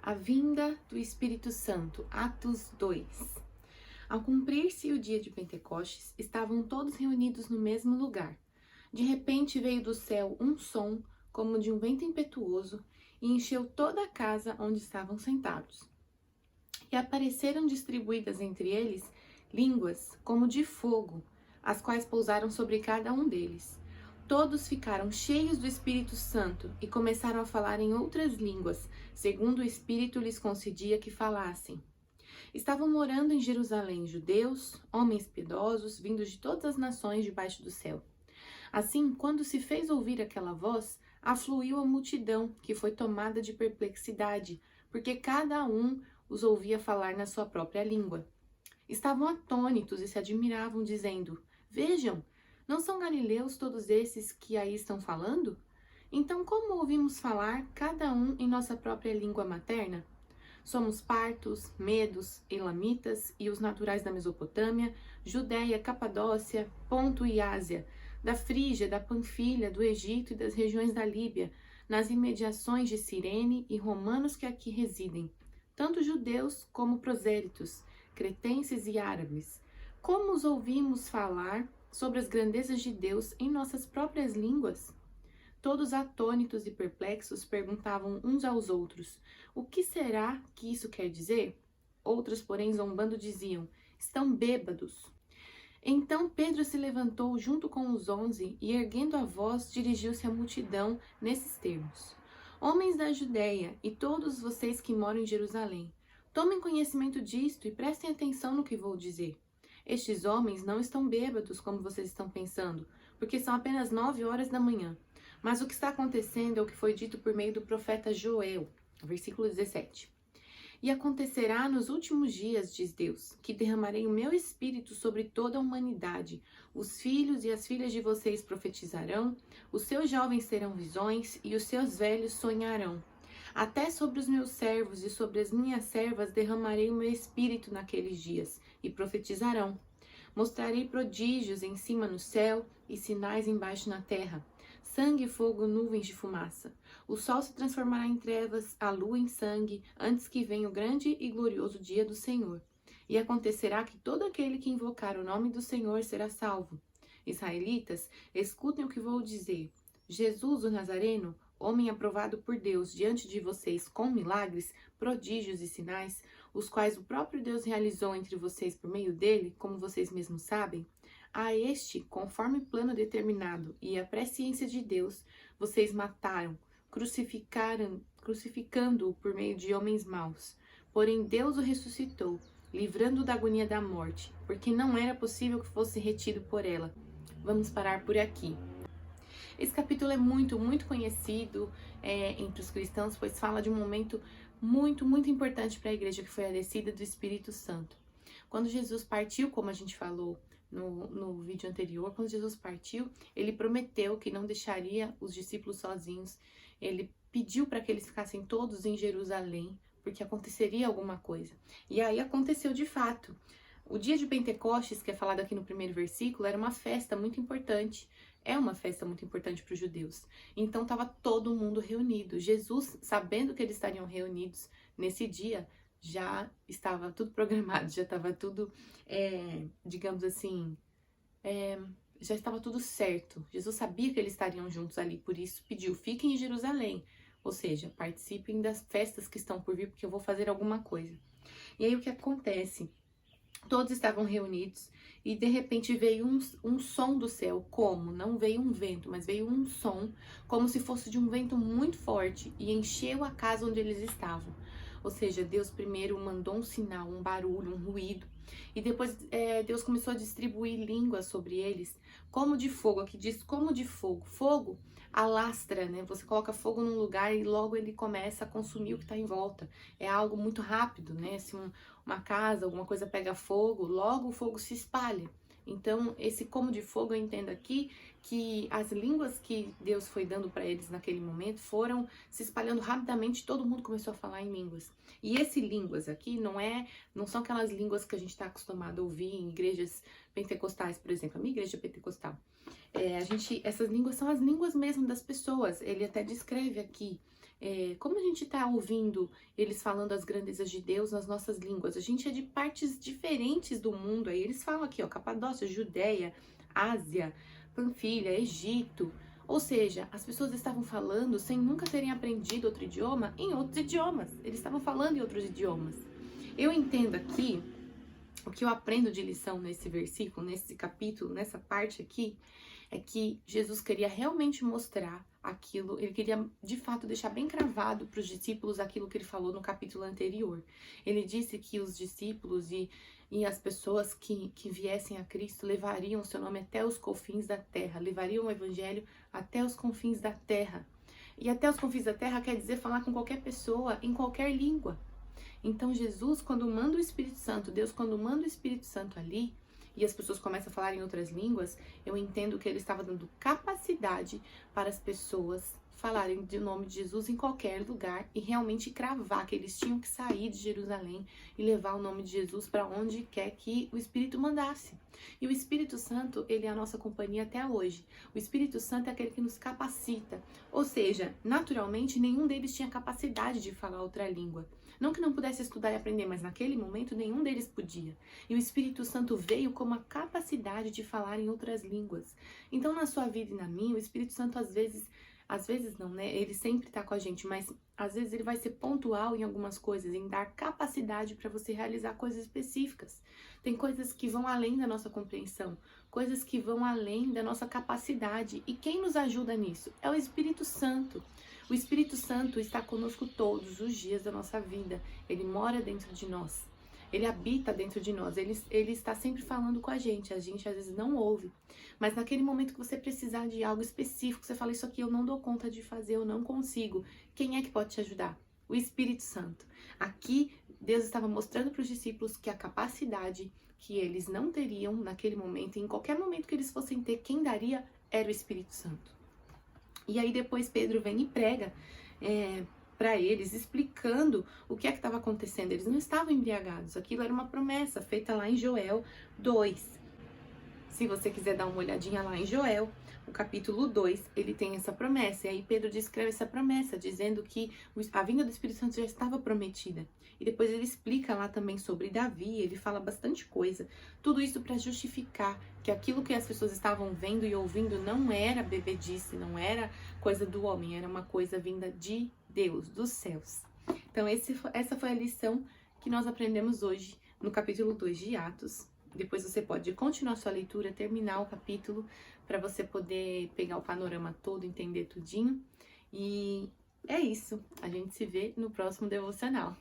A vinda do Espírito Santo, Atos 2. Ao cumprir-se o dia de Pentecostes, estavam todos reunidos no mesmo lugar. De repente veio do céu um som, como de um vento impetuoso, e encheu toda a casa onde estavam sentados. E apareceram distribuídas entre eles línguas como de fogo, as quais pousaram sobre cada um deles. Todos ficaram cheios do Espírito Santo e começaram a falar em outras línguas, segundo o Espírito lhes concedia que falassem. Estavam morando em Jerusalém judeus, homens piedosos, vindos de todas as nações debaixo do céu. Assim, quando se fez ouvir aquela voz, afluiu a multidão, que foi tomada de perplexidade, porque cada um os ouvia falar na sua própria língua. Estavam atônitos e se admiravam, dizendo: Vejam, não são galileus todos esses que aí estão falando? Então, como ouvimos falar, cada um em nossa própria língua materna? Somos partos, medos, elamitas e os naturais da Mesopotâmia, Judéia, Capadócia, Ponto e Ásia, da Frígia, da Panfilha, do Egito e das regiões da Líbia, nas imediações de Cirene e romanos que aqui residem, tanto judeus como prosélitos, cretenses e árabes. Como os ouvimos falar sobre as grandezas de Deus em nossas próprias línguas? Todos atônitos e perplexos perguntavam uns aos outros: O que será que isso quer dizer? Outros, porém, zombando, diziam: Estão bêbados. Então Pedro se levantou junto com os 11 e, erguendo a voz, dirigiu-se à multidão nesses termos: Homens da Judéia e todos vocês que moram em Jerusalém, tomem conhecimento disto e prestem atenção no que vou dizer. Estes homens não estão bêbados como vocês estão pensando, porque são apenas 9 horas da manhã. Mas o que está acontecendo é o que foi dito por meio do profeta Joel, versículo 17. E acontecerá nos últimos dias, diz Deus, que derramarei o meu espírito sobre toda a humanidade. Os filhos e as filhas de vocês profetizarão, os seus jovens terão visões e os seus velhos sonharão. Até sobre os meus servos e sobre as minhas servas derramarei o meu espírito naqueles dias, e profetizarão. Mostrarei prodígios em cima no céu e sinais embaixo na terra: sangue, fogo, nuvens de fumaça. O sol se transformará em trevas, a lua em sangue, antes que venha o grande e glorioso dia do Senhor. E acontecerá que todo aquele que invocar o nome do Senhor será salvo. Israelitas, escutem o que vou dizer. Jesus, o Nazareno, homem aprovado por Deus diante de vocês com milagres, prodígios e sinais, os quais o próprio Deus realizou entre vocês por meio dele, como vocês mesmos sabem, a este, conforme o plano determinado e a presciência de Deus, vocês mataram, crucificando-o por meio de homens maus. Porém Deus o ressuscitou, livrando-o da agonia da morte, porque não era possível que fosse retido por ela. Vamos parar por aqui. Esse capítulo é muito conhecido entre os cristãos, pois fala de um momento muito importante para a igreja, que foi a descida do Espírito Santo. Quando Jesus partiu, como a gente falou no vídeo anterior, quando Jesus partiu, ele prometeu que não deixaria os discípulos sozinhos. Ele pediu para que eles ficassem todos em Jerusalém, porque aconteceria alguma coisa. E aí aconteceu de fato. O dia de Pentecostes, que é falado aqui no primeiro versículo, era uma festa muito importante. É uma festa muito importante para os judeus. Então estava todo mundo reunido. Jesus, sabendo que eles estariam reunidos nesse dia, já estava tudo programado, já estava tudo, digamos assim, já estava tudo certo. Jesus sabia que eles estariam juntos ali, por isso pediu: fiquem em Jerusalém. Ou seja, participem das festas que estão por vir, porque eu vou fazer alguma coisa. E aí o que acontece? Todos estavam reunidos e de repente veio um som do céu. Como? Não veio um vento, mas veio um som, como se fosse de um vento muito forte, e encheu a casa onde eles estavam. Ou seja, Deus primeiro mandou um sinal, um barulho, um ruído, e depois Deus começou a distribuir línguas sobre eles, como de fogo. Aqui diz como de fogo. Fogo alastra, né? Você coloca fogo num lugar e logo ele começa a consumir o que está em volta. É algo muito rápido, né? Se uma casa, alguma coisa pega fogo, logo o fogo se espalha. Então, esse como de fogo, eu entendo aqui que as línguas que Deus foi dando para eles naquele momento foram se espalhando rapidamente, todo mundo começou a falar em línguas. E esse línguas aqui não são aquelas línguas que a gente está acostumado a ouvir em igrejas pentecostais, por exemplo. A minha igreja é pentecostal. Essas línguas são as línguas mesmo das pessoas. Ele até descreve aqui como a gente está ouvindo eles falando as grandezas de Deus nas nossas línguas? A gente é de partes diferentes do mundo. Aí eles falam aqui, ó, Capadócia, Judéia, Ásia, Panfilha, Egito. Ou seja, as pessoas estavam falando sem nunca terem aprendido outro idioma em outros idiomas. Eles estavam falando em outros idiomas. Eu entendo aqui, o que eu aprendo de lição nesse versículo, nesse capítulo, nessa parte aqui, é que Jesus queria realmente mostrar aquilo, ele queria de fato deixar bem cravado para os discípulos aquilo que ele falou no capítulo anterior. Ele disse que os discípulos e as pessoas que viessem a Cristo levariam o seu nome até os confins da terra, levariam o evangelho até os confins da terra. E até os confins da terra quer dizer falar com qualquer pessoa, em qualquer língua. Então Jesus, quando manda o Espírito Santo, Deus quando manda o Espírito Santo ali, e as pessoas começam a falar em outras línguas, eu entendo que ele estava dando capacidade para as pessoas falarem do nome de Jesus em qualquer lugar e realmente cravar que eles tinham que sair de Jerusalém e levar o nome de Jesus para onde quer que o Espírito mandasse. E o Espírito Santo, ele é a nossa companhia até hoje. O Espírito Santo é aquele que nos capacita. Ou seja, naturalmente, nenhum deles tinha capacidade de falar outra língua. Não que não pudesse estudar e aprender, mas naquele momento nenhum deles podia. E o Espírito Santo veio com a capacidade de falar em outras línguas. Então, na sua vida e na minha, o Espírito Santo às vezes não, né? Ele sempre tá com a gente, mas às vezes ele vai ser pontual em algumas coisas, em dar capacidade para você realizar coisas específicas. Tem coisas que vão além da nossa compreensão, coisas que vão além da nossa capacidade. E quem nos ajuda nisso? É o Espírito Santo. O Espírito Santo está conosco todos os dias da nossa vida. Ele mora dentro de nós. Ele habita dentro de nós. Ele está sempre falando com a gente. A gente às vezes não ouve. Mas naquele momento que você precisar de algo específico, você fala, isso aqui eu não dou conta de fazer, eu não consigo. Quem é que pode te ajudar? O Espírito Santo. Aqui, Deus estava mostrando para os discípulos que a capacidade que eles não teriam naquele momento, em qualquer momento que eles fossem ter, quem daria era o Espírito Santo. E aí depois Pedro vem e prega para eles, explicando o que é que estava acontecendo. Eles não estavam embriagados, aquilo era uma promessa feita lá em Joel 2. Se você quiser dar uma olhadinha lá em Joel, o capítulo 2, ele tem essa promessa. E aí Pedro descreve essa promessa, dizendo que a vinda do Espírito Santo já estava prometida. E depois ele explica lá também sobre Davi, ele fala bastante coisa. Tudo isso para justificar que aquilo que as pessoas estavam vendo e ouvindo não era bebedice, não era coisa do homem, era uma coisa vinda de Deus, dos céus. Então essa foi a lição que nós aprendemos hoje no capítulo 2 de Atos. Depois você pode continuar sua leitura, terminar o capítulo, para você poder pegar o panorama todo, entender tudinho. E é isso. A gente se vê no próximo devocional.